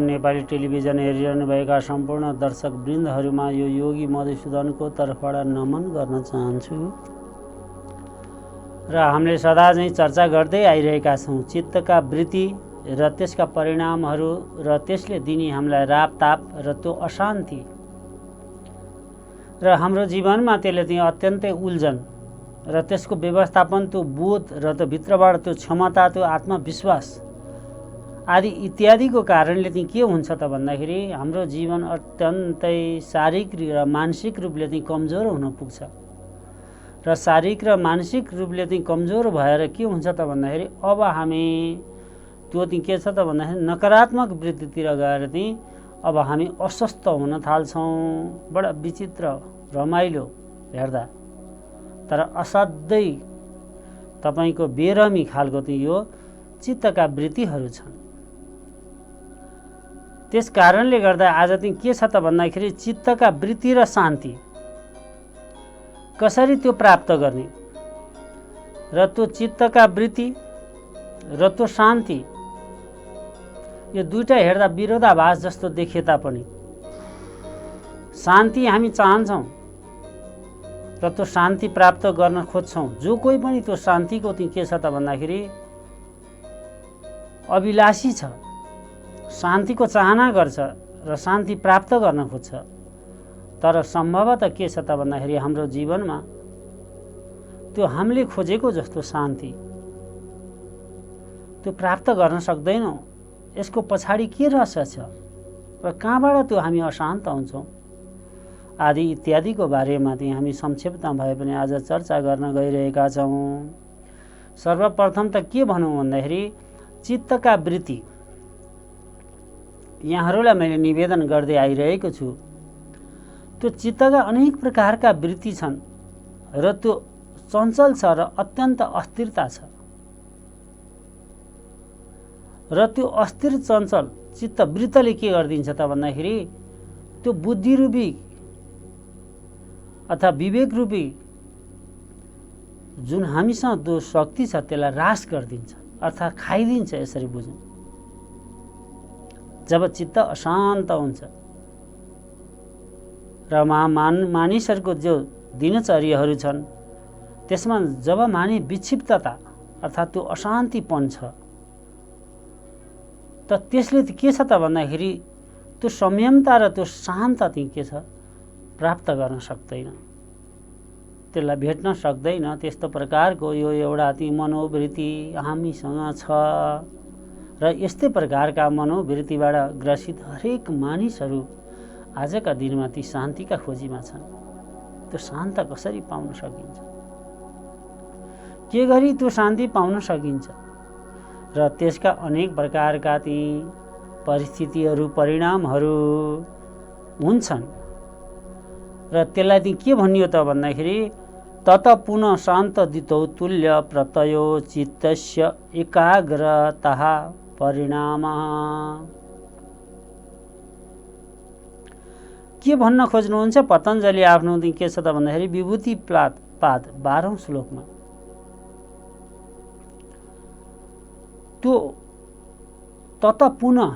Nepali television हेरिरहनुभएका सम्पूर्ण दर्शक वृन्दहरूमा यो योगी मधुसूदनको तर्फबाट नमन गर्न चाहन्छु र हामीले सदा चाहिँ चर्चा गर्दै आइरहेका छौँ चित्तका वृत्ति र त्यसका परिणामहरू र त्यसले दिने हामीलाई रापताप र त्यो अशान्ति र हाम्रो जीवनमा त्यसले चाहिँ अत्यन्तै उल्झन र त्यसको व्यवस्थापन त्यो बोध र त्यो भित्रबाट त्यो क्षमता त्यो आत्मविश्वास आदि इत्यादिको कारणले चाहिँ के हुन्छ त भन्दाखेरि हाम्रो जीवन अत्यन्तै शारीरिक र मानसिक रूपले चाहिँ कमजोर हुन पुग्छ र शारीरिक र मानसिक रूपले चाहिँ कमजोर भएर के हुन्छ त भन्दाखेरि अब हामी त्यो चाहिँ के छ त भन्दाखेरि नकारात्मक वृत्तितिर गएर चाहिँ अब हामी अस्वस्थ हुन थाल्छौँ। बडा विचित्र रमाइलो हेर्दा तर असाध्यै तपाईको बेरमी खालको चाहिँ यो चित्तका वृत्तिहरू छन्। त्यस कारणले गर्दा आज चाहिँ के छ त भन्दाखेरि चित्तका वृत्ति र शान्ति कसरी त्यो प्राप्त गर्ने र त्यो चित्तका वृत्ति र त्यो शान्ति यो दुईटा हेर्दा विरोधाभास जस्तो देखिए तापनि शान्ति हामी चाहन्छौँ र त्यो शान्ति प्राप्त गर्न खोज्छौँ। जो कोही पनि त्यो शान्तिको चाहिँ के छ त भन्दाखेरि अभिलाषी छ, शान्तिको चाहना गर्छ र शान्ति प्राप्त गर्न खोज्छ। तर सम्भवतः के छ त भन्दाखेरि हाम्रो जीवनमा त्यो हामीले खोजेको जस्तो शान्ति त्यो प्राप्त गर्न सक्दैनौँ। यसको पछाडि के रहस्य छ र कहाँबाट त्यो हामी अशान्त हुन्छौँ आदि इत्यादिको बारेमा चाहिँ हामी संक्षेपमा भए पनि आज चर्चा गर्न गइरहेका छौँ। सर्वप्रथम त के भनौँ भन्दाखेरि चित्तका वृत्ति यहाँहरूलाई मैले निवेदन गर्दै आइरहेको छु। त्यो चित्तका अनेक प्रकारका वृत्ति छन् र त्यो चञ्चल छ र अत्यन्त अस्थिरता छ र त्यो अस्थिर चञ्चल चित्त वृत्तले के गरिदिन्छ त भन्दाखेरि त्यो बुद्धिरूपी अथवा विवेक रूपी जुन हामीसँग जो शक्ति छ त्यसलाई ह्रास गरिदिन्छ अर्थात् खाइदिन्छ। यसरी बुझौँ, जब चित्त अशान्त हुन्छ र मानिसहरूको जो दिनचर्याहरू छन् त्यसमा जब विक्षिप्तता अर्थात् त्यो अशान्तिपन छ त त्यसले के छ त भन्दाखेरि त्यो संयमता र त्यो शान्त चाहिँ के छ प्राप्त गर्न सक्दैन, त्यसलाई भेट्न सक्दैन। त्यस्तो प्रकारको यो एउटा ती मनोवृत्ति हामीसँग छ र यस्तै प्रकारका मनोवृत्तिबाट ग्रसित हरेक मानिसहरू आजका दिनमा ती शान्तिका खोजीमा छन्। त्यो शान्त कसरी पाउन सकिन्छ, के गरी त्यो शान्ति पाउन सकिन्छ र त्यसका अनेक प्रकारका ती परिस्थितिहरू परिणामहरू हुन्छन् र त्यसलाई चाहिँ के भनियो त भन्दाखेरि तत पुनः शान्त दितौ तुल्य प्रत्ययो चित्तस्य एकाग्रतः परिणाम। के भन्न खोज्नुहुन्छ पतञ्जलि आफ्नो के छ त भन्दाखेरि विभूति पाद 12औं श्लोकमा त्यो तत पुनः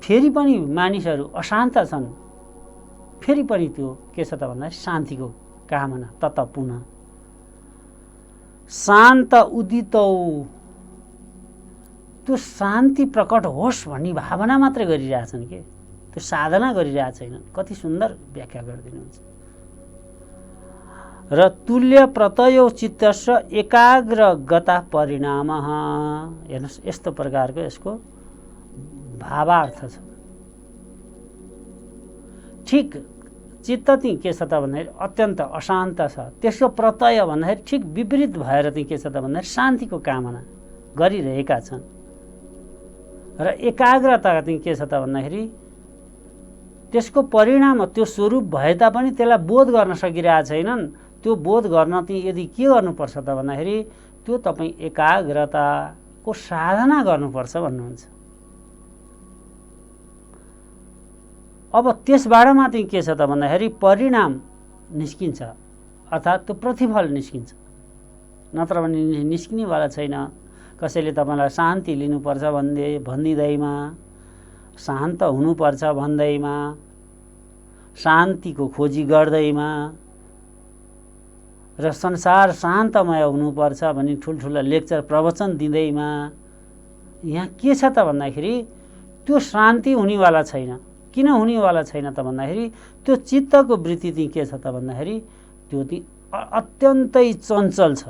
फेरि पनि मानिसहरू अशान्त छन्, फेरि पनि त्यो के छ त भन्दाखेरि शान्तिको कामना तत पुनः शान्त उदितौ त्यो शान्ति प्रकट होस् भन्ने भावना मात्रै गरिरहेछन् के त्यो साधना गरिरहेको छैनन्। कति सुन्दर व्याख्या गरिदिनुहुन्छ। र तुल्य प्रत्ययो चित्तस्य एकाग्रगता परिणाम हेर्नुहोस् यस्तो प्रकारको यसको भावार्थ छ। ठिक चित्त चाहिँ के छ त भन्दाखेरि अत्यन्त अशान्त छ। त्यसको प्रत्यय भन्दाखेरि ठिक विपरीत भएर चाहिँ के छ त भन्दाखेरि शान्तिको कामना गरिरहेका छन्। र एकाग्रता चाहिँ के छ त भन्दाखेरि त्यसको परिणाम त्यो स्वरूप भए तापनि त्यसलाई बोध गर्न सकिरहेका छैनन्। त्यो बोध गर्न चाहिँ यदि के गर्नुपर्छ त भन्दाखेरि त्यो तपाईँ एकाग्रताको साधना गर्नुपर्छ भन्नुहुन्छ। अब त्यसबाट मात्रै के छ त भन्दाखेरि परिणाम निस्किन्छ, अर्थात् त्यो प्रतिफल निस्किन्छ, नत्र भने निस्किनेवाला छैन। कसैले तपाईँलाई शान्ति लिनुपर्छ भनिदिँदैमा, शान्त हुनुपर्छ भन्दैमा, शान्तिको खोजी गर्दैमा र संसार शान्तमय हुनुपर्छ भनी ठुल्ठुला लेक्चर प्रवचन दिँदैमा यहाँ के छ त भन्दाखेरि त्यो शान्ति हुनेवाला छैन। किन हुनेवाला छैन त भन्दाखेरि त्यो चित्तको वृत्ति चाहिँ के छ त भन्दाखेरि त्यो चाहिँ अत्यन्तै चञ्चल छ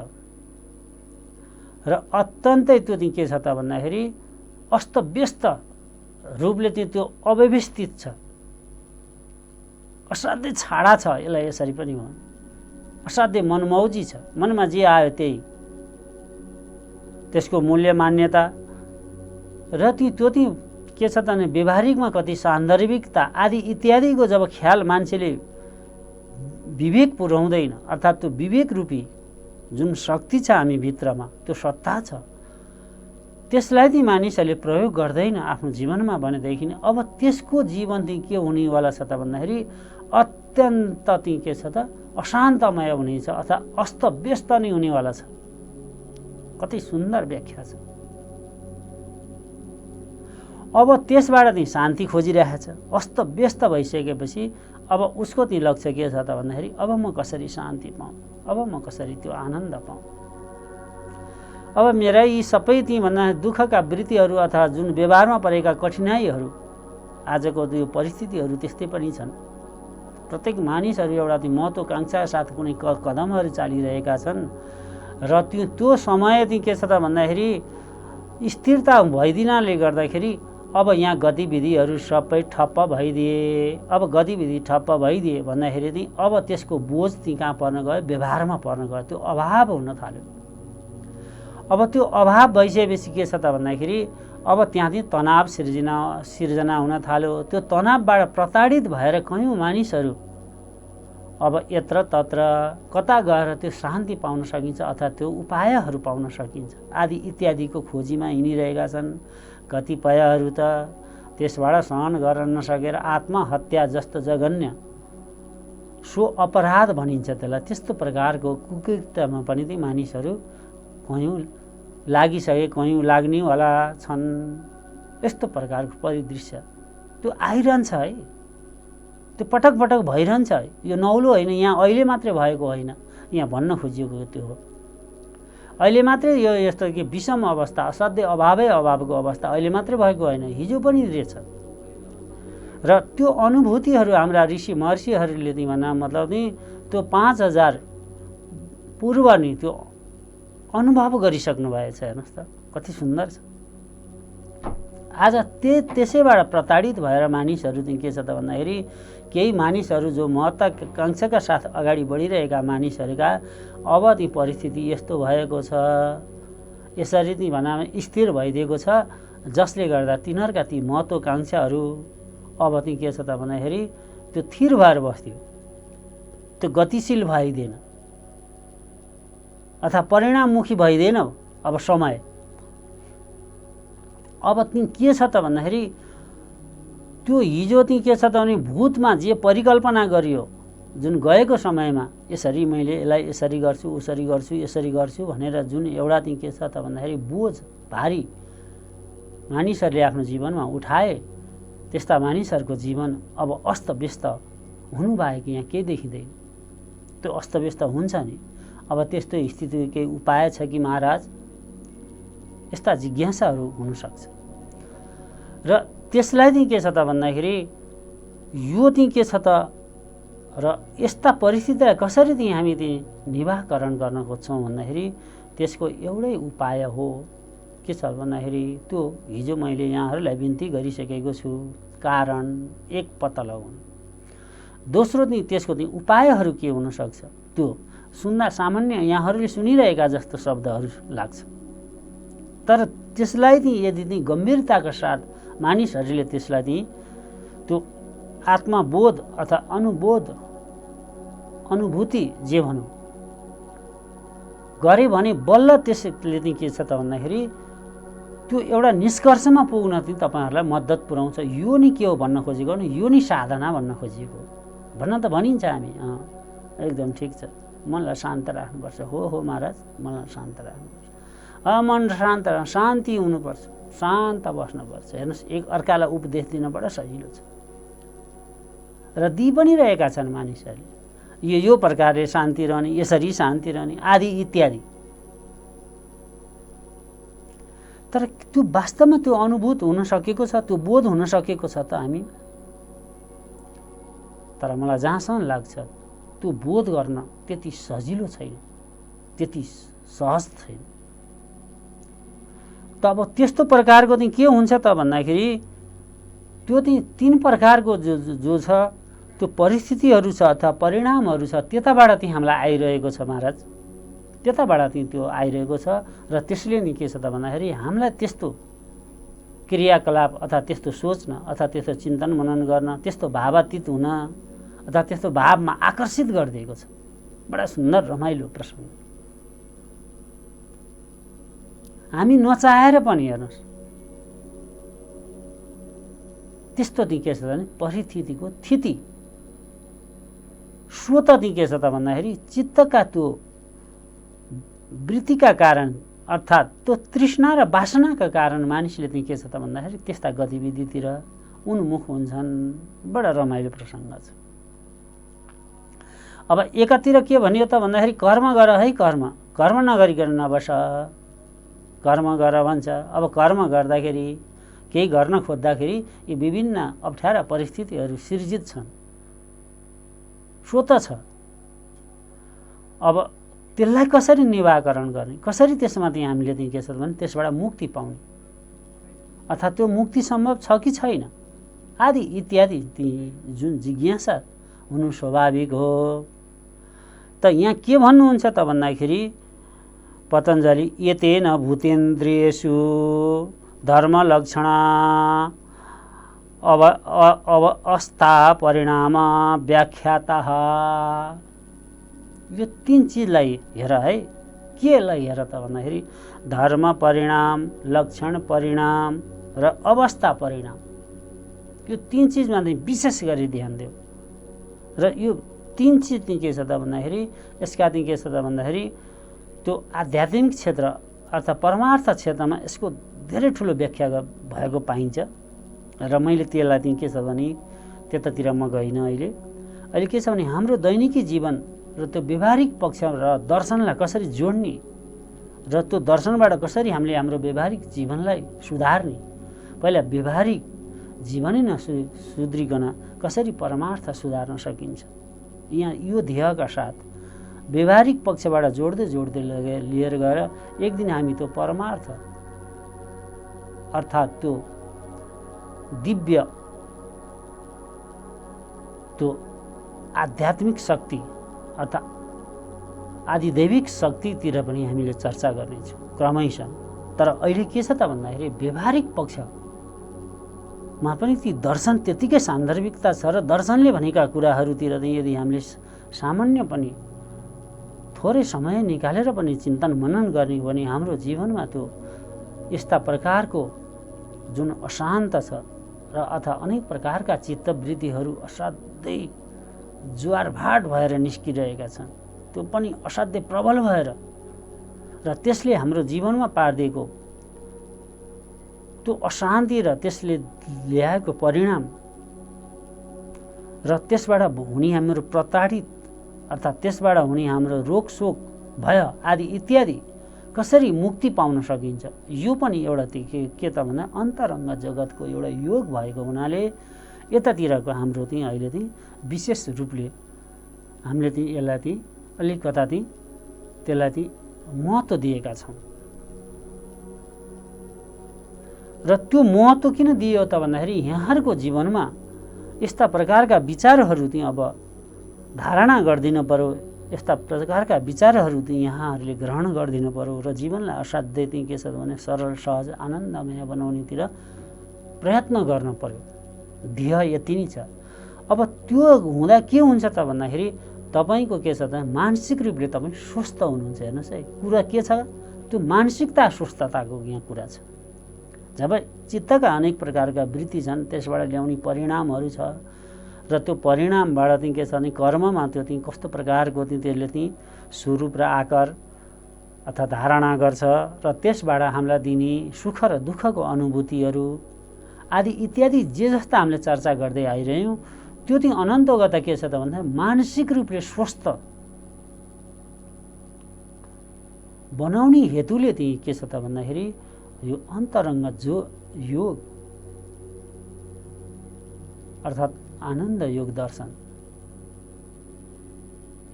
र अत्यन्तै त्यो चाहिँ के छ त भन्दाखेरि अस्तव्यस्त रूपले चाहिँ त्यो अव्यवस्थित छ, असाध्यै छाडा छ। यसलाई यसरी पनि हो, असाध्यै मनमौजी छ। मनमा जे आयो त्यही, त्यसको मूल्य मान्यता र त्यो चाहिँ के छ त भने व्यवहारिकमा कति सान्दर्भिकता आदि इत्यादिको जब ख्याल मान्छेले विवेक पुर्याउँदैन, अर्थात् त्यो विवेक रूपी जुन शक्ति छ हामी भित्रमा, त्यो सत्ता छ, त्यसलाई चाहिँ मानिसहरूले प्रयोग गर्दैन आफ्नो जीवनमा भनेदेखि अब त्यसको जीवन चाहिँ के हुनेवाला छ त भन्दाखेरि अत्यन्त चाहिँ के छ त अशान्तमय हुनेछ, अर्थात् अस्तव्यस्त नै हुनेवाला छ। कति सुन्दर व्याख्या छ। अब त्यसबाट चाहिँ शान्ति खोजिरहेछ, अस्तव्यस्त भइसकेपछि अब उसको चाहिँ लक्ष्य के छ त भन्दाखेरि अब म कसरी शान्ति पाऊँ, अब म कसरी त्यो आनन्द पाऊँ। अब मेरा यी सबै ती भन्दा दुःखका वृत्तिहरू अथवा जुन व्यवहारमा परेका कठिनाइहरू, आजको यो परिस्थितिहरू त्यस्तै पनि छन्। प्रत्येक मानिसहरू एउटा त्यो महत्त्वाकांक्षा साथ कुनै कदमहरू चालिरहेका छन् र त्यो समय चाहिँ के छ त भन्दाखेरि स्थिरता भइदिनाले गर्दाखेरि अब यहाँ गतिविधिहरू सबै ठप्प भइदिए। अब गतिविधि ठप्प भइदिए भन्दाखेरि चाहिँ अब त्यसको बोझ चाहिँ कहाँ पर्न गयो, व्यवहारमा पर्न गयो, त्यो अभाव हुन थाल्यो। अब त्यो अभाव भइसकेपछि के छ त भन्दाखेरि अब त्यहाँ चाहिँ तनाव सिर्जना हुन थाल्यो। त्यो तनावबाट प्रताडित भएर कयौँ मानिसहरू अब यत्र तत्र कता गएर त्यो शान्ति पाउन सकिन्छ अथवा त्यो उपायहरू पाउन सकिन्छ आदि इत्यादिको खोजीमा हिँडिरहेका छन्। कतिपयहरू त त्यसबाट सहन गर्न नसकेर आत्महत्या जस्तो जघन्य सो अपराध भनिन्छ त्यसलाई, त्यस्तो प्रकारको कुकृत्यमा पनि ती मानिसहरू कयौँ लागिसके, कयौँ लाग्नेवाला छन्। यस्तो प्रकारको परिदृश्य त्यो आइरहन्छ है, त्यो पटक पटक भइरहन्छ। यो नौलो होइन, यहाँ अहिले मात्रै भएको होइन, यहाँ भन्न खोजिएको त्यो हो। अहिले मात्रै यो यस्तो कि विषम अवस्था, असाध्यै अभावको अवस्था अहिले मात्रै भएको होइन, हिजो पनि रहेछ। र त्यो अनुभूतिहरू हाम्रा ऋषि महर्षिहरूले चाहिँ भन्दा मतलब नि त्यो 5000 पूर्व नि त्यो अनुभव गरिसक्नु भएछ। हेर्नुहोस् त कति सुन्दर छ। आज त्यसैबाट प्रताडित भएर मानिसहरू चाहिँ के छ त भन्दाखेरि केही मानिसहरू जो महत्त्वाकांक्षाका साथ अगाडि बढिरहेका मानिसहरूका अब ती परिस्थिति यस्तो भएको छ, यसरी चाहिँ भनौँ स्थिर भइदिएको छ, जसले गर्दा तिनीहरूका ती महत्त्वाकांक्षाहरू अब चाहिँ के छ त भन्दाखेरि त्यो थिर भएर बस्थ्यो, त्यो गतिशील भइदिएन अथवा परिणाममुखी भइदिएन। अब समय अब ती के छ त भन्दाखेरि त्यो हिजो ती के छ त भने भूतमा जे परिकल्पना गरियो जुन गएको समयमा यसरी मैले यसलाई यसरी गर्छु, उसरी गर्छु, यसरी गर्छु भनेर जुन एउटा ती के छ त भन्दाखेरि बोझ भारी मानिसहरूले आफ्नो जीवनमा उठाए, त्यस्ता मानिसहरूको जीवन अब अस्तव्यस्त हुनु बाहेक यहाँ केही देखिँदैन। त्यो अस्तव्यस्त हुन्छ नि। अब त्यस्तो स्थिति केही उपाय छ कि महाराज, यस्ता जिज्ञासाहरू हुनसक्छ। र त्यसलाई चाहिँ के छ त भन्दाखेरि यो चाहिँ के छ त र यस्ता परिस्थितिलाई कसरी चाहिँ हामी चाहिँ निवारण गर्न खोज्छौँ भन्दाखेरि त्यसको एउटै उपाय हो। के छ भन्दाखेरि त्यो हिजो मैले यहाँहरूलाई बिन्ती गरिसकेको छु, कारण एक पत्ता लगाउनु। दोस्रो चाहिँ त्यसको चाहिँ उपायहरू के हुनसक्छ त्यो सुन्दा सामान्य यहाँहरूले सुनिरहेका जस्तो शब्दहरू लाग्छ, तर त्यसलाई चाहिँ यदि चाहिँ गम्भीरताका साथ मानिसहरूले त्यसलाई चाहिँ त्यो आत्मबोध अथवा अनुभूति जे भनौँ गरे भने बल्ल त्यसले चाहिँ के छ त भन्दाखेरि त्यो एउटा निष्कर्षमा पुग्न चाहिँ तपाईँहरूलाई मद्दत पुर्याउँछ। यो नि के हो भन्न खोजेको नि, यो नि साधना भन्न खोजिएको भन्न त भनिन्छ हामी, एकदम ठिक छ, मनलाई शान्त राख्नुपर्छ। हो महाराज, मनलाई शान्त राख्नुपर्छ, मन शान्त शान्ति हुनुपर्छ, शान्त बस्नुपर्छ। हेर्नुहोस्, एक अर्कालाई उपदेश दिन बडा सजिलो छ र दिइ पनि रहेका छन् मानिसहरूले, यो प्रकारले शान्ति रहने, यसरी शान्ति रहने आदि इत्यादि। तर त्यो वास्तवमा त्यो अनुभूत हुन सकेको छ, त्यो बोध हुन सकेको छ त हामी? तर मलाई जहाँसम्म लाग्छ त्यो बोध गर्न त्यति सजिलो छैन, त्यति सहज छैन। त अब त्यस्तो प्रकारको चाहिँ के हुन्छ त भन्दाखेरि त्यो चाहिँ तीन प्रकारको जो छ त्यो परिस्थितिहरू छ अथवा परिणामहरू छ, त्यताबाट चाहिँ हामीलाई आइरहेको छ महाराज, त्यताबाट चाहिँ त्यो आइरहेको छ। र त्यसले नि के छ त भन्दाखेरि हामीलाई त्यस्तो क्रियाकलाप अथवा त्यस्तो सोच्न अथवा त्यस्तो चिन्तन मनन गर्न, त्यस्तो भावातीत हुन अथवा त्यस्तो भावमा आकर्षित गरिदिएको छ। बडा सुन्दर रमाइलो प्रसङ्ग। हामी नचाहेर पनि हेर्नुहोस् त्यस्तो चाहिँ के छ भने परिस्थितिको स्थिति स्वत चाहिँ के छ त भन्दाखेरि चित्तका त्यो वृत्तिका कारण अर्थात् त्यो तृष्णा र वासनाका कारण मानिसले चाहिँ के छ त भन्दाखेरि त्यस्ता गतिविधितिर उन्मुख हुन्छन्। बडा रमाइलो प्रसङ्ग छ। अब एकातिर के भनियो त भन्दाखेरि कर्म गर है, कर्म नगरिकन नबस, कर्म गर भन्छ। अब कर्म गर्दाखेरि केही गर्न खोज्दाखेरि यी विभिन्न अप्ठ्यारा परिस्थितिहरू सिर्जित छन्, स्वत छ। अब त्यसलाई कसरी निवारण गर्ने, कसरी त्यसमा चाहिँ हामीले चाहिँ के छ भने त्यसबाट मुक्ति पाउने अर्थात् त्यो मुक्ति सम्भव छ कि छैन आदि इत्यादि जुन जिज्ञासा हुनु स्वाभाविक हो। त यहाँ के भन्नुहुन्छ त भन्दाखेरि पतञ्जलि एतेन भूतेन्द्रियेषु धर्मलक्षणा अवस्था परिणाम व्याख्यातः। यो तीन चिजलाई हेर है, केलाई हेर त भन्दाखेरि धर्म परिणाम, लक्षण परिणाम र अवस्था परिणाम, यो तीन चिजमा चाहिँ विशेष गरी ध्यान देऊ। र यो तीन चिज चाहिँ के छ त भन्दाखेरि यसका चाहिँ के छ त भन्दाखेरि त्यो आध्यात्मिक क्षेत्र अर्थात् परमार्थ क्षेत्रमा यसको धेरै ठुलो व्याख्या भएको पाइन्छ। र मैले त्यसलाई चाहिँ के छ भने त्यतातिर म गइनँ। अहिले के छ भने हाम्रो दैनिकी जीवन र त्यो व्यवहारिक पक्ष र दर्शनलाई कसरी जोड्ने र त्यो दर्शनबाट कसरी हामीले हाम्रो व्यवहारिक जीवनलाई सुधार्ने, पहिला व्यवहारिक जीवनै सुध्रिकन कसरी परमार्थ सुधार्न सकिन्छ, यहाँ यो ध्येयका साथ व्यवहारिक पक्षबाट जोड्दै लिएर गएर एक दिन हामी त्यो परमार्थ अर्थात् त्यो दिव्य त्यो आध्यात्मिक शक्ति अर्थात् आदिदैविक शक्तितिर पनि हामीले चर्चा गर्नेछौँ क्रमशः। तर अहिले के छ त भन्दाखेरि व्यवहारिक पक्षमा पनि ती दर्शन त्यतिकै सान्दर्भिकता छ र दर्शनले भनेका कुराहरूतिर चाहिँ यदि हामीले सामान्य पनि थोरै समय निकालेर पनि चिन्तन मनन गर्ने हो भने हाम्रो जीवनमा त्यो यस्ता प्रकारको जुन अशान्त छ र अथवा अनेक प्रकारका चित्तवृत्तिहरू असाध्यै ज्वारभाट भएर निस्किरहेका छन्, त्यो पनि असाध्यै प्रबल भएर र त्यसले हाम्रो जीवनमा पारिदिएको त्यो अशान्ति र त्यसले ल्याएको परिणाम र त्यसबाट हुने हाम्रो प्रताडित अर्थात् त्यसबाट हुने हाम्रो रोगशोक भय आदि इत्यादि कसरी मुक्ति पाउन सकिन्छ, यो पनि एउटा के त भन्दा अन्तरङ्ग जगतको एउटा योग भएको हुनाले यतातिरको हाम्रो चाहिँ अहिले चाहिँ विशेष रूपले हामीले चाहिँ यसलाई चाहिँ अलिकता चाहिँ त्यसलाई चाहिँ महत्त्व दिएका छौँ। र त्यो महत्त्व किन दियो त भन्दाखेरि यहाँहरूको जीवनमा यस्ता प्रकारका विचारहरू चाहिँ अब धारणा गरिदिनु पर्यो, यस्ता प्रकारका विचारहरू चाहिँ यहाँहरूले ग्रहण गरिदिनु पर्यो र जीवनलाई असाध्यै चाहिँ के छ भने सरल सहज आनन्दमय बनाउनेतिर प्रयत्न गर्नु पर्यो। ध्येय यति नै छ। अब त्यो हुँदा के हुन्छ त भन्दाखेरि तपाईँको के छ त मानसिक रूपले तपाईँ स्वस्थ हुनुहुन्छ। हेर्नुहोस् है, कुरा के छ, त्यो मानसिकता स्वस्थताको यहाँ कुरा छ। जब चित्तका अनेक प्रकारका वृत्ति छन्, त्यसबाट ल्याउने परिणामहरू छ र त्यो परिणामबाट चाहिँ के छ भने कर्ममा त्यो चाहिँ कस्तो प्रकारको चाहिँ त्यसले चाहिँ स्वरूप र आकार अथवा धारणा गर्छ र त्यसबाट हामीलाई दिने सुख र दुःखको अनुभूतिहरू आदि इत्यादि जे जस्ता हामीले चर्चा गर्दै आइरह्यौँ, त्यो चाहिँ अनन्तगत के छ त भन्दा मानसिक रूपले स्वस्थ बनाउने हेतुले चाहिँ के छ त भन्दाखेरि यो अन्तरङ्ग जो योग अर्थात् आनन्द योग दर्शन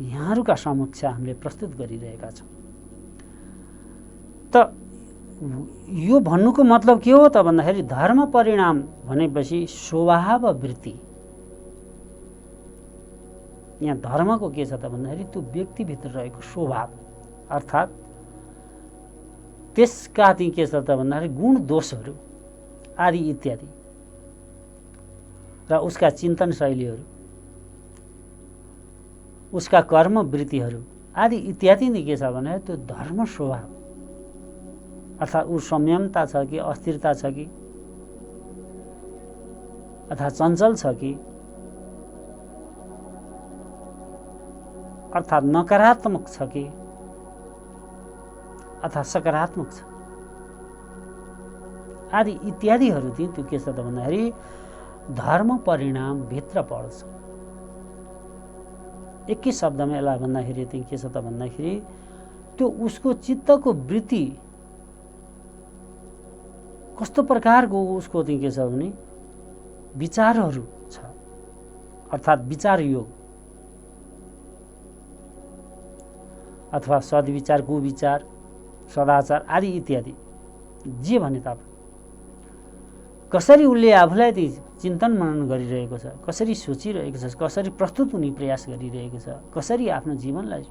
यहाँहरूका समक्ष हामीले प्रस्तुत गरिरहेका छौँ। त यो भन्नुको मतलब के हो त भन्दाखेरि धर्म परिणाम भनेपछि स्वभाव वृत्ति। यहाँ धर्मको के छ त भन्दाखेरि त्यो व्यक्तिभित्र रहेको स्वभाव अर्थात् त्यसका चाहिँ के छ त भन्दाखेरि गुण दोषहरू आदि इत्यादि र उसका चिन्तन शैलीहरू, उसका कर्म वृत्तिहरू आदि इत्यादि नै के छ भने त्यो धर्म स्वभाव अर्थात् ऊ संयमता छ कि अस्थिरता छ कि अथवा चञ्चल छ कि अर्थात् नकारात्मक छ कि अथवा सकारात्मक छ आदि इत्यादिहरू चाहिँ त्यो के छ त भन्दाखेरि धर्म परिणाम भित्र पर्छ। एकै शब्दमा यसलाई भन्दाखेरि चाहिँ के छ त भन्दाखेरि त्यो उसको चित्तको वृत्ति कस्तो प्रकारको उसको चाहिँ के छ भने विचारहरू छ अर्थात् विचार योग अथवा सद्विचार कुविचार सदाचार आदि इत्यादि जे भने तापनि कसरी उसले आफूलाई चिन्तन मनन गरिरहेको छ, कसरी सोचिरहेको छ, कसरी प्रस्तुत हुने प्रयास गरिरहेको छ, कसरी आफ्नो जीवनलाई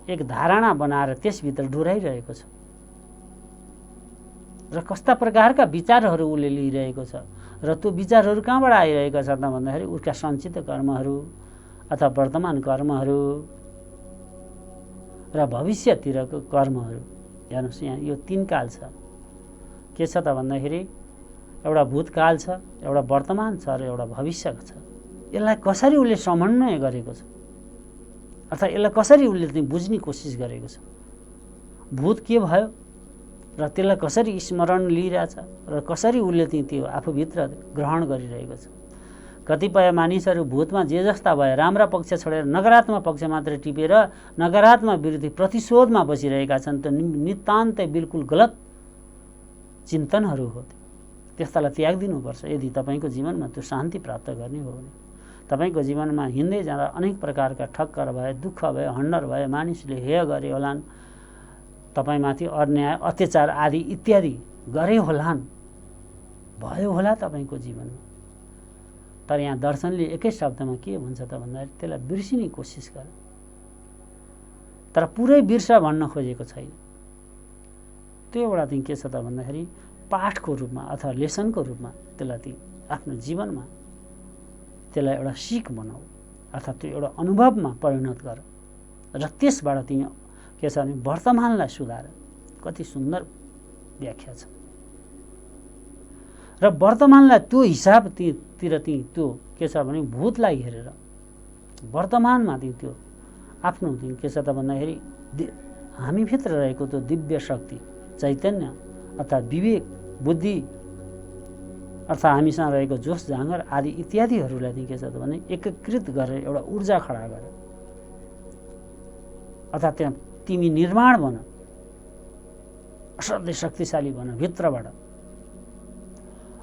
एक धारणा बनाएर त्यसभित्र डोराइरहेको छ र कस्ता प्रकारका विचारहरू उसले लिइरहेको छ र त्यो विचारहरू कहाँबाट आइरहेका छ त भन्दाखेरि उसका सञ्चित कर्महरू अथवा वर्तमान कर्महरू र भविष्यतिरको कर्महरू। हेर्नुहोस् यहाँ यो तीन काल छ। के छ त भन्दाखेरि एउटा भूतकाल छ, एउटा वर्तमान छ र एउटा भविष्यको छ। यसलाई कसरी उसले समन्वय गरेको छ अर्थात् यसलाई कसरी उसले चाहिँ बुझ्ने कोसिस गरेको छ, भूत के भयो र त्यसलाई कसरी स्मरण लिइरहेछ र कसरी उसले चाहिँ त्यो आफूभित्र ग्रहण गरिरहेको छ। कतिपय मानिसहरू भूतमा जे जस्ता भए राम्रा पक्ष छोडेर नकारात्मक पक्ष मात्र टिपेर नकारात्मक विरुद्ध प्रतिशोधमा बसिरहेका छन्। त्यो नितान्तै बिल्कुल गलत चिन्तनहरू हो। त्यस्तालाई त्यागिदिनुपर्छ यदि तपाईँको जीवनमा त्यो शान्ति प्राप्त गर्ने हो भने। तपाईँको जीवनमा हिँड्दै जाँदा अनेक प्रकारका ठक्कर भए, दुःख भयो, हन्डर भयो, मानिसले हेय गरे होलान्, तपाईँमाथि अन्याय अत्याचार आदि इत्यादि गरे होलान्, भयो होला तपाईँको जीवनमा। तर यहाँ दर्शनले एकै शब्दमा के भन्छ त भन्दाखेरि त्यसलाई बिर्सिने कोसिस गर, तर पुरै बिर्स भन्न खोजेको छैन। त्यो एउटा चाहिँ के छ त भन्दाखेरि पाठको रूपमा अथवा लेसनको रूपमा त्यसलाई चाहिँ आफ्नो जीवनमा त्यसलाई एउटा सिक बनाऊ अर्थात् त्यो एउटा अनुभवमा परिणत गर र त्यसबाट तिमी के छ भने वर्तमानलाई सुधार। कति सुन्दर व्याख्या छ। र वर्तमानलाई त्यो हिसाबतिर त्यो के छ भने भूतलाई हेरेर वर्तमानमा त्यो आफ्नो के छ त भन्दाखेरि हामीभित्र रहेको त्यो दिव्य शक्ति चैतन्य अर्थात् विवेक बुद्धि अर्थात् हामीसँग रहेको जोस जाँगर आदि इत्यादिहरूलाई चाहिँ के छ त भने एकीकृत गरेर एउटा ऊर्जा खडा गर अर्थात् त्यहाँ तिमी निर्माण बन, असाध्यै शक्तिशाली बन भित्रबाट।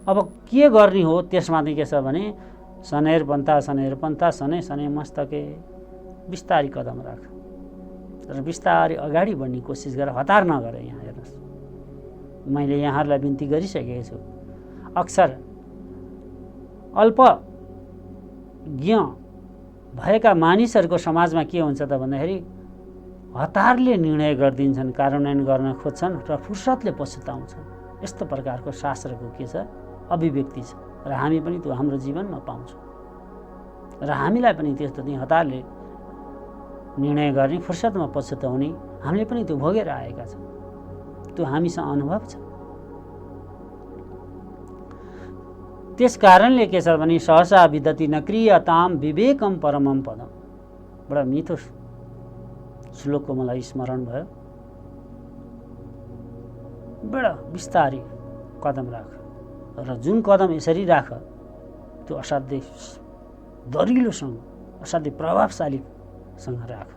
अब के गर्ने हो त्यसमा चाहिँ के छ भने शनैर पन्था शनै शनै मस्तके बिस्तारी कदम राख र बिस्तारै अगाडि बढ्ने कोसिस गर, हतार नगर। यहाँ हेर्नुहोस्, मैले यहाँहरूलाई बिन्ती गरिसकेको छु। अक्सर अल्प ज्ञ भएका मानिसहरूको समाजमा के हुन्छ त भन्दाखेरि हतारले निर्णय गरिदिन्छन्, कार्यान्वयन गर्न खोज्छन् र फुर्सदले पछुताउँछन्। यस्तो प्रकारको शास्त्रको के छ, अभिव्यक्ति छ र हामी पनि त्यो हाम्रो जीवनमा पाउँछौँ र हामीलाई पनि त्यस्तो चाहिँ हतारले निर्णय गर्ने, फुर्सदमा पछुताउने हामीले पनि त्यो भोगेर आएका छौँ। त्यो हामीसँग अनुभव छ। त्यस कारणले के छ भने सहसा विदति न क्रियताम विवेकम परमम पदम। बडा मिठो श्लोकको मलाई स्मरण भयो। बडा बिस्तारी कदम राख र जुन कदम यसरी राख त्यो असाध्यै दरिलोसँग, असाध्यै प्रभावशालीसँग राख।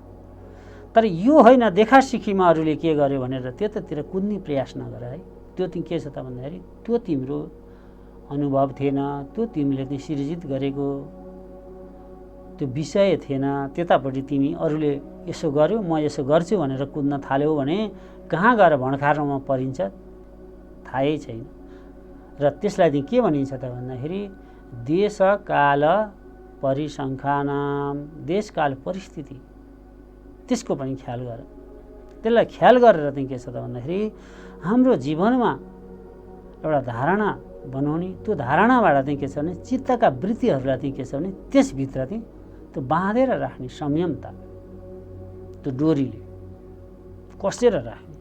तर यो होइन देखा सिखीमा अरूले के गर्यो भनेर त्यतातिर कुद्ने प्रयास नगर है। त्यो चाहिँ के छ त भन्दाखेरि त्यो तिम्रो अनुभव थिएन, त्यो तिमीले चाहिँ सृजित गरेको त्यो विषय थिएन। त्यतापट्टि तिमी अरूले यसो गर्यो म यसो गर्छु भनेर कुद्न थाल्यौ भने कहाँ गएर भणखारमा परिन्छ थाहै छैन। र त्यसलाई चाहिँ के भनिन्छ त भन्दाखेरि देश काल परिसङ्ख्यानाम, देशकाल परिस्थिति त्यसको पनि ख्याल गर। त्यसलाई ख्याल गरेर चाहिँ के छ त भन्दाखेरि हाम्रो जीवनमा एउटा धारणा बनाउने, त्यो धारणाबाट चाहिँ के छ भने चित्तका वृत्तिहरूलाई चाहिँ के छ भने त्यसभित्र चाहिँ त्यो बाँधेर राख्ने संयमता, त्यो डोरीले कसेर राख्ने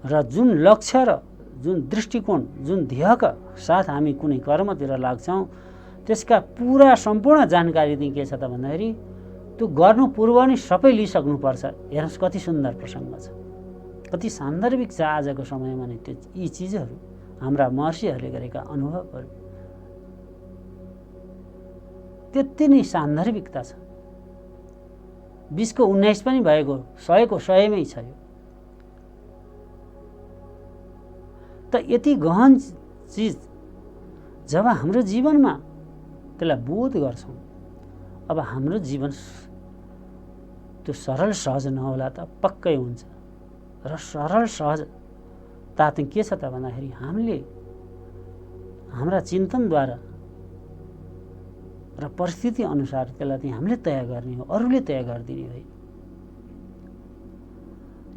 र जुन लक्ष्य र जुन दृष्टिकोण, जुन ध्येयका साथ हामी कुनै कर्मतिर लाग्छौँ त्यसका पुरा सम्पूर्ण जानकारी चाहिँ के छ त भन्दाखेरि त्यो गर्नु पूर्व नै सबै लिइसक्नुपर्छ। हेर्नुहोस् कति सुन्दर प्रसङ्ग छ, कति सान्दर्भिक छ आजको समयमा नै त्यो यी चिजहरू, हाम्रा महर्षिहरूले गरेका अनुभवहरू त्यति नै सान्दर्भिकता छ। 20 को 19 पनि भएको, 100 को 100 मै छ यो। त यति गहन चिज जब हाम्रो जीवनमा त्यसलाई बोध गर्छौँ, अब हाम्रो जीवन त्यो सरल सहज नहोला त पक्कै हुन्छ। र सरल सहजता चाहिँ के छ त भन्दाखेरि हामीले हाम्रा चिन्तनद्वारा र परिस्थिति अनुसार त्यसलाई चाहिँ हामीले तय गर्ने हो, अरूले तय गरिदिने होइन।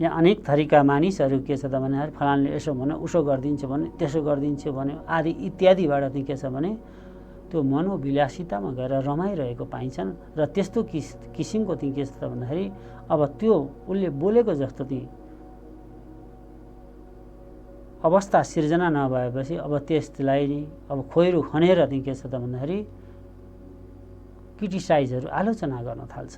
यहाँ अनेक थरीका मानिसहरू के छ त भन्दाखेरि फलानले यसो भन्यो, उसो गरिदिन्छ भने, त्यसो गरिदिन्छ भन्यो आदि इत्यादिबाट चाहिँ के छ भने त्यो मनोविलासितामा गएर रमाइरहेको पाइन्छन्। र त्यस्तो किसिमको चाहिँ के छ त भन्दाखेरि अब त्यो उसले बोलेको जस्तो चाहिँ अवस्था सिर्जना नभएपछि अब त्यसलाई अब खोइरो खनेर चाहिँ के छ त भन्दाखेरि क्रिटिसाइजहरू आलोचना गर्न थाल्छ।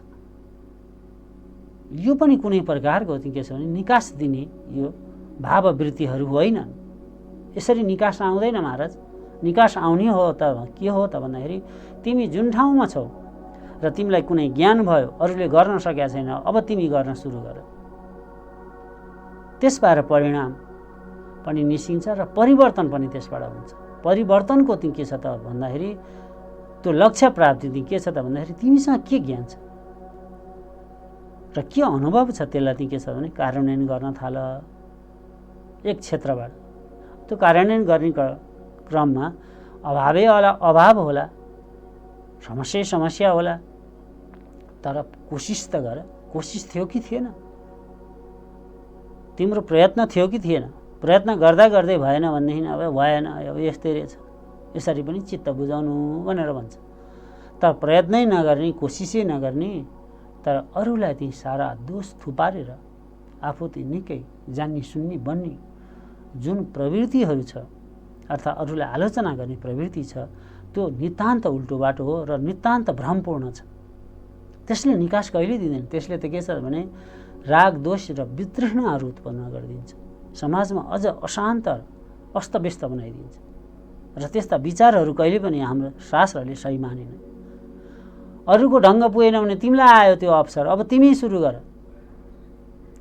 यो पनि कुनै प्रकारको चाहिँ के छ भने निकास दिने यो भाववृत्तिहरू होइनन्। यसरी निकास आउँदैन महाराज। निकास आउने हो त के हो त भन्दाखेरि तिमी जुन ठाउँमा छौ र तिमीलाई कुनै ज्ञान भयो, अरूले गर्न सकेका छैन, अब तिमी गर्न सुरु गर। त्यसबाट परिणाम पनि निस्किन्छ र परिवर्तन पनि त्यसबाट हुन्छ। परिवर्तनको चाहिँ के छ त भन्दाखेरि त्यो लक्ष्य प्राप्ति चाहिँ के छ त भन्दाखेरि तिमीसँग के ज्ञान छ र के अनुभव छ त्यसलाई चाहिँ के छ भने कार्यान्वयन गर्न थाल एक क्षेत्रबाट। त्यो कार्यान्वयन गर्ने क्रममा अभावै होला, अभाव होला, समस्या होला, तर कोसिस त गर। कोसिस थियो कि थिएन? तिम्रो प्रयत्न थियो कि थिएन? प्रयत्न गर्दा गर्दै भएन भनेदेखि अब भएन, अब यस्तै रहेछ, यसरी पनि चित्त बुझाउनु भनेर भन्छ। तर प्रयत्नै नगर्ने, कोसिसै नगर्ने, तर अरूलाई चाहिँ सारा दोष थुपारेर आफू चाहिँ निकै जान्ने सुन्ने बन्ने जुन प्रवृत्तिहरू छ, अर्थात् अरूलाई आलोचना गर्ने प्रवृत्ति छ, त्यो नितान्त उल्टो बाटो हो र नितान्त भ्रमपूर्ण छ। त्यसले निकास कहिले दिँदैन। त्यसले त के छ भने राग दोष र वितृष्णाहरू उत्पन्न गरिदिन्छ, समाजमा अझ अशान्त अस्तव्यस्त बनाइदिन्छ। र त्यस्ता विचारहरू कहिले पनि हाम्रो शास्त्रले सही मानेन। अरूको ढङ्ग पुगेन भने तिमीलाई आयो त्यो अवसर, अब तिमी सुरु गर,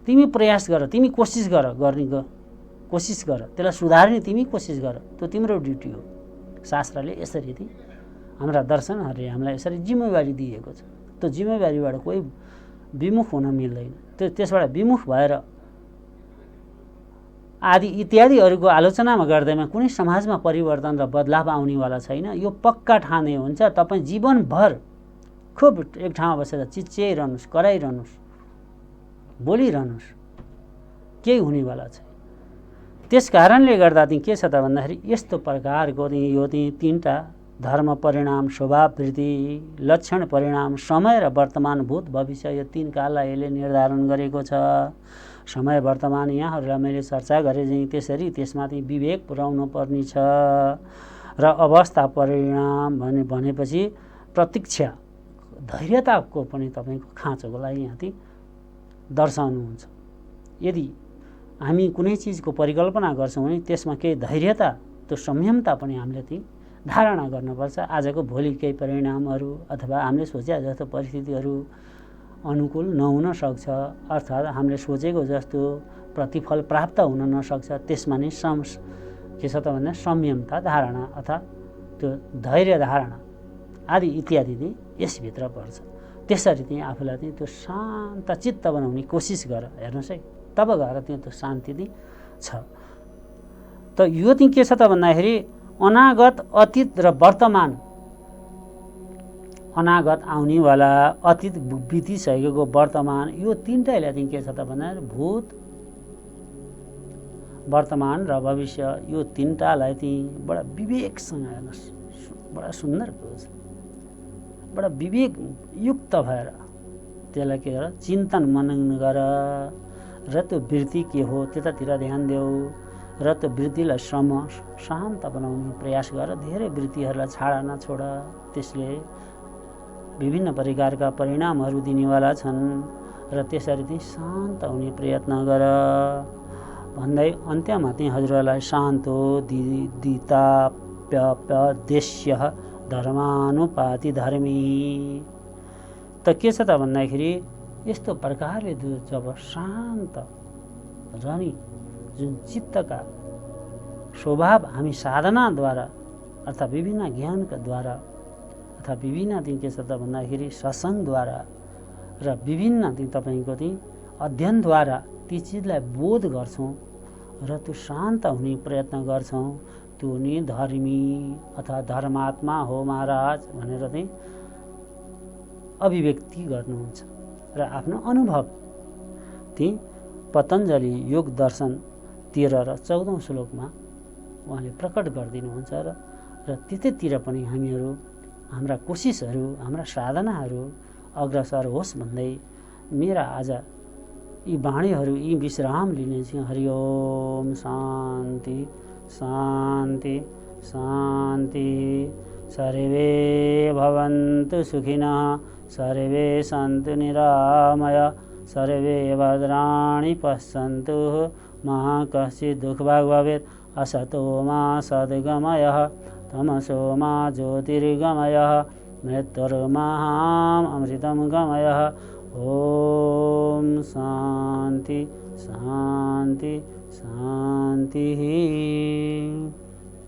तिमी प्रयास गर, तिमी कोसिस गर, कोसिस गर, त्यसलाई सुधार्ने तिमी कोसिस गर, त्यो तिम्रो ड्युटी हो। शास्त्रले यसरी चाहिँ हाम्रा दर्शनहरूले हामीलाई यसरी जिम्मेवारी दिएको छ। त्यो जिम्मेवारीबाट कोही विमुख हुन मिल्दैन। त्यसबाट विमुख भएर आदि इत्यादिहरूको आलोचनामा गर्दैमा कुनै समाजमा परिवर्तन र बदलाव आउनेवाला छैन। यो पक्का ठाने हुन्छ तपाईँ जीवनभर खुब एक ठाउँमा बसेर चिच्याइरहनुहोस्, कराइरहनुहोस्, बोलिरहनुहोस्, केही हुनेवाला छैन। त्यस कारणले गर्दा चाहिँ के छ त भन्दाखेरि यस्तो प्रकारको यो तीनटा धर्म परिणाम, स्वभाव वृत्ति, लक्षण परिणाम, समय र वर्तमान, भूत भविष्य, यो तीन काललाई यसले निर्धारण गरेको छ। समय वर्तमान यहाँहरूलाई मैले चर्चा गरेँ चाहिँ त्यसरी त्यसमा चाहिँ विवेक पुर्याउनु पर्ने छ। र अवस्था परिणाम भनेपछि प्रतीक्षा, धैर्यताको पनि तपाईँको खाँचोको लागि यहाँ चाहिँ दर्शाउनुहुन्छ। यदि हामी कुनै चिजको परिकल्पना गर्छौँ भने त्यसमा केही धैर्यता, त्यो संयमता पनि हामीले चाहिँ धारणा गर्नुपर्छ। आजको भोलि केही परिणामहरू अथवा हामीले सोचे जस्तो परिस्थितिहरू अनुकूल नहुन सक्छ, अर्थात् हामीले सोचेको जस्तो प्रतिफल प्राप्त हुन नसक्छ। त्यसमा नै के छ त भन्दा संयमता धारणा अथवा त्यो धैर्य धारणा आदि इत्यादि चाहिँ यसभित्र पर्छ। त्यसरी चाहिँ आफूलाई चाहिँ त्यो शान्त चित्त बनाउने कोसिस गर। हेर्नुहोस् है, तब गएर त्यो शान्ति चाहिँ छ। त यो चाहिँ के छ त भन्दाखेरि अनागत, अतीत र वर्तमान, अनागत आउनेवाला, अतीत बितिसकेको, वर्तमान, यो तीनटैलाई चाहिँ के छ त भन्दाखेरि भूत, वर्तमान र भविष्य, यो तीनटालाई चाहिँ बडा विवेकसँग हेर्नुहोस्, बडा सुन्दर कुरो छ। बडा विवेक युक्त भएर त्यसलाई के गर, चिन्तन मनन गर र त्यो वृत्ति के हो त्यतातिर ध्यान देऊ र त्यो वृत्तिलाई शान्त बनाउने प्रयास गर। धेरै वृत्तिहरूलाई छाड नछोड, त्यसले विभिन्न प्रकारका परिणामहरू दिनेवाला छन् र त्यसरी चाहिँ शान्त हुने प्रयत्न गर भन्दै अन्त्यमा चाहिँ हजुरहरूलाई शान्तो दिताप्यपदेश्य धर्मानुपाति धर्मी। त के छ त भन्दाखेरि यस्तो प्रकारले जब शान्त रहने जुन चित्तका स्वभाव हामी साधनाद्वारा अर्थात् विभिन्न ज्ञानका द्वारा अथवा विभिन्न चाहिँ के छ त भन्दाखेरि सत्सङ्गद्वारा र विभिन्न चाहिँ तपाईँको चाहिँ अध्ययनद्वारा ती चिजलाई बोध गर्छौँ र त्यो शान्त हुने प्रयत्न गर्छौँ, त्यो नि धर्मी अथवा धर्मात्मा हो महाराज भनेर चाहिँ अभिव्यक्ति गर्नुहुन्छ र आफ्नो अनुभव चाहिँ पतञ्जलि योग दर्शन 13 र 14औं श्लोकमा उहाँले प्रकट गरिदिनुहुन्छ र त्यतैतिर पनि हामीहरू हाम्रा कोसिसहरू, हाम्रा साधनाहरू अग्रसर होस् भन्दै मेरा आज यी वाणीहरू यी विश्राम लिने चाहिँ हरि ओम शान्ति शान्ति शान्ति। सर्वे भवन्तु सुखिनः, सर्वे सन्तु निरामय, सर्वे भद्राणि पश्यन्तु मा कश्चित् दुःखभाग् भवेत्। असतो मा सद्गमयः, तमसो मा ज्योतिर्गमयः, मृत्युर्महाम् अमृतं गमयः। ओम शान्ति शान्ति शान्तिः।